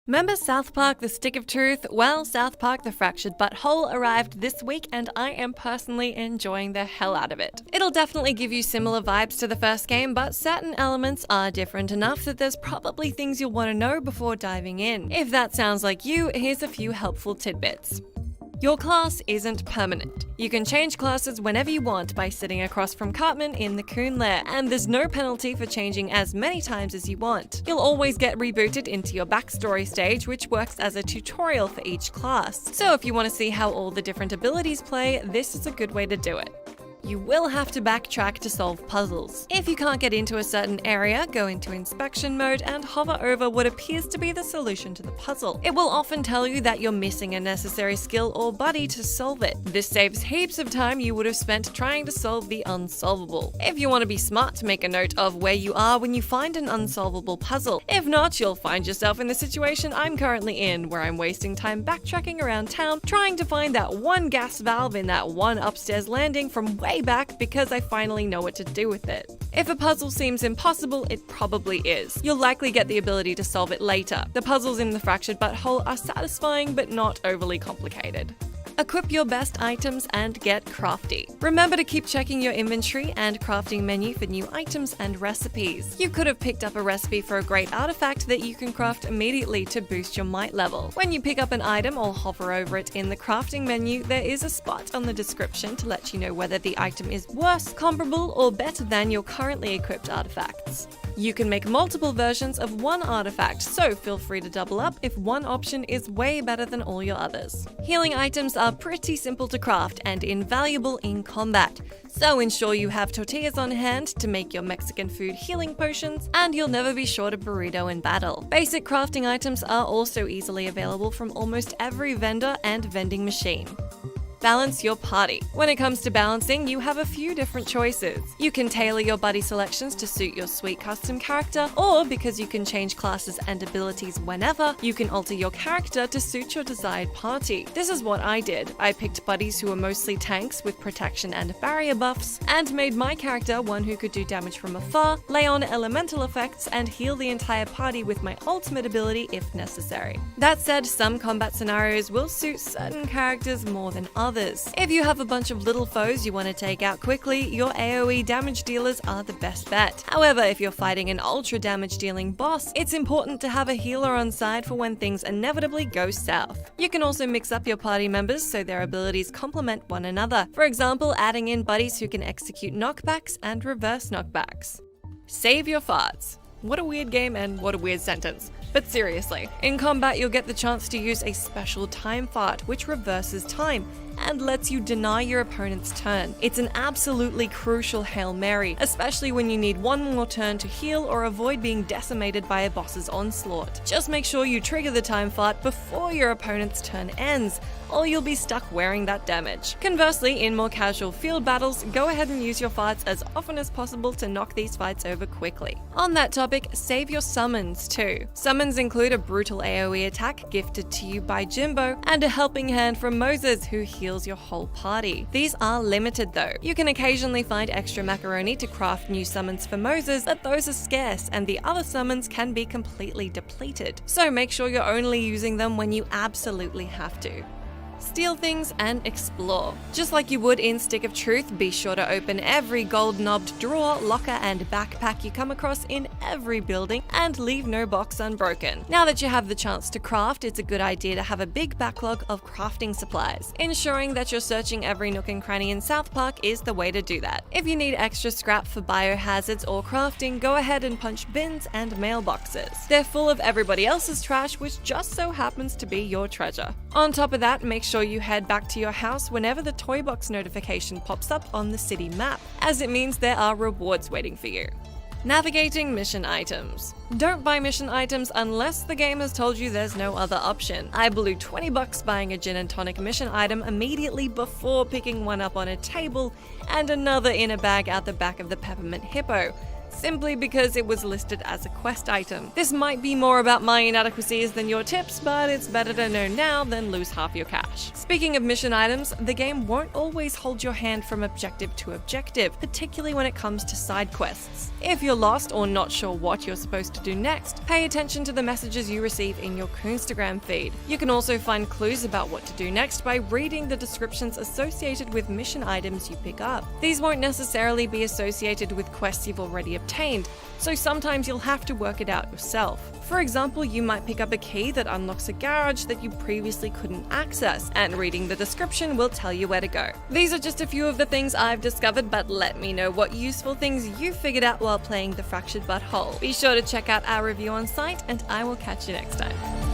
Remember South Park: The Stick of Truth? Well, South Park: The Fractured Butthole arrived this week and I am personally enjoying the hell out of it. It'll definitely give you similar vibes to the first game, but certain elements are different enough that there's probably things you'll want to know before diving in. If that sounds like you, here's a few helpful tidbits. Your class isn't permanent. You can change classes whenever you want by sitting across from Cartman in the Coon Lair, and there's no penalty for changing as many times as you want. You'll always get rebooted into your backstory stage, which works as a tutorial for each class. So if you want to see how all the different abilities play, this is a good way to do it. You will have to backtrack to solve puzzles. If you can't get into a certain area, go into inspection mode and hover over what appears to be the solution to the puzzle. It will often tell you that you're missing a necessary skill or buddy to solve it. This saves heaps of time you would have spent trying to solve the unsolvable. If you want to be smart, make a note of where you are when you find an unsolvable puzzle. If not, you'll find yourself in the situation I'm currently in, where I'm wasting time backtracking around town trying to find that one gas valve in that one upstairs landing from way back because I finally know what to do with it. If a puzzle seems impossible, it probably is. You'll likely get the ability to solve it later. The puzzles in the Fractured Butthole are satisfying but not overly complicated. Equip your best items and get crafty. Remember to keep checking your inventory and crafting menu for new items and recipes. You could have picked up a recipe for a great artifact that you can craft immediately to boost your might level. When you pick up an item or hover over it in the crafting menu, there is a spot on the description to let you know whether the item is worse, comparable, or better than your currently equipped artifacts. You can make multiple versions of one artifact, so feel free to double up if one option is way better than all your others. Healing items are pretty simple to craft and invaluable in combat, so ensure you have tortillas on hand to make your Mexican food healing potions, and you'll never be short a burrito in battle. Basic crafting items are also easily available from almost every vendor and vending machine. Balance your party. When it comes to balancing, you have a few different choices. You can tailor your buddy selections to suit your sweet custom character, or because you can change classes and abilities whenever, you can alter your character to suit your desired party. This is what I did. I picked buddies who were mostly tanks with protection and barrier buffs, and made my character one who could do damage from afar, lay on elemental effects, and heal the entire party with my ultimate ability if necessary. That said, some combat scenarios will suit certain characters more than others. If you have a bunch of little foes you want to take out quickly, your AoE damage dealers are the best bet. However, if you're fighting an ultra damage dealing boss, it's important to have a healer on side for when things inevitably go south. You can also mix up your party members so their abilities complement one another. For example, adding in buddies who can execute knockbacks and reverse knockbacks. Save your farts. What a weird game and what a weird sentence. But seriously, in combat you'll get the chance to use a special time fart which reverses time and lets you deny your opponent's turn. It's an absolutely crucial Hail Mary, especially when you need one more turn to heal or avoid being decimated by a boss's onslaught. Just make sure you trigger the time fart before your opponent's turn ends, or you'll be stuck wearing that damage. Conversely, in more casual field battles, go ahead and use your farts as often as possible to knock these fights over quickly. On that topic, save your summons too. Summons include a brutal AoE attack gifted to you by Jimbo, and a helping hand from Moses who heals your whole party. These are limited though. You can occasionally find extra macaroni to craft new summons for Moses, but those are scarce and the other summons can be completely depleted. So make sure you're only using them when you absolutely have to. Steal things and explore. Just like you would in Stick of Truth, be sure to open every gold-knobbed drawer, locker, and backpack you come across in every building and leave no box unbroken. Now that you have the chance to craft, it's a good idea to have a big backlog of crafting supplies. Ensuring that you're searching every nook and cranny in South Park is the way to do that. If you need extra scrap for biohazards or crafting, go ahead and punch bins and mailboxes. They're full of everybody else's trash, which just so happens to be your treasure. On top of that, make sure you head back to your house whenever the toy box notification pops up on the city map, as it means there are rewards waiting for you. Navigating mission items. Don't buy mission items unless the game has told you there's no other option. I blew $20 buying a gin and tonic mission item immediately before picking one up on a table and another in a bag out the back of the Peppermint Hippo. simply because it was listed as a quest item. This might be more about my inadequacies than your tips, but it's better to know now than lose half your cash. Speaking of mission items, the game won't always hold your hand from objective to objective, particularly when it comes to side quests. If you're lost or not sure what you're supposed to do next, pay attention to the messages you receive in your Coonstagram feed. You can also find clues about what to do next by reading the descriptions associated with mission items you pick up. These won't necessarily be associated with quests you've already obtained, so sometimes you'll have to work it out yourself. For example, you might pick up a key that unlocks a garage that you previously couldn't access, and reading the description will tell you where to go. These are just a few of the things I've discovered, but let me know what useful things you figured out while playing The Fractured But Whole. Be sure to check out our review on site, and I will catch you next time.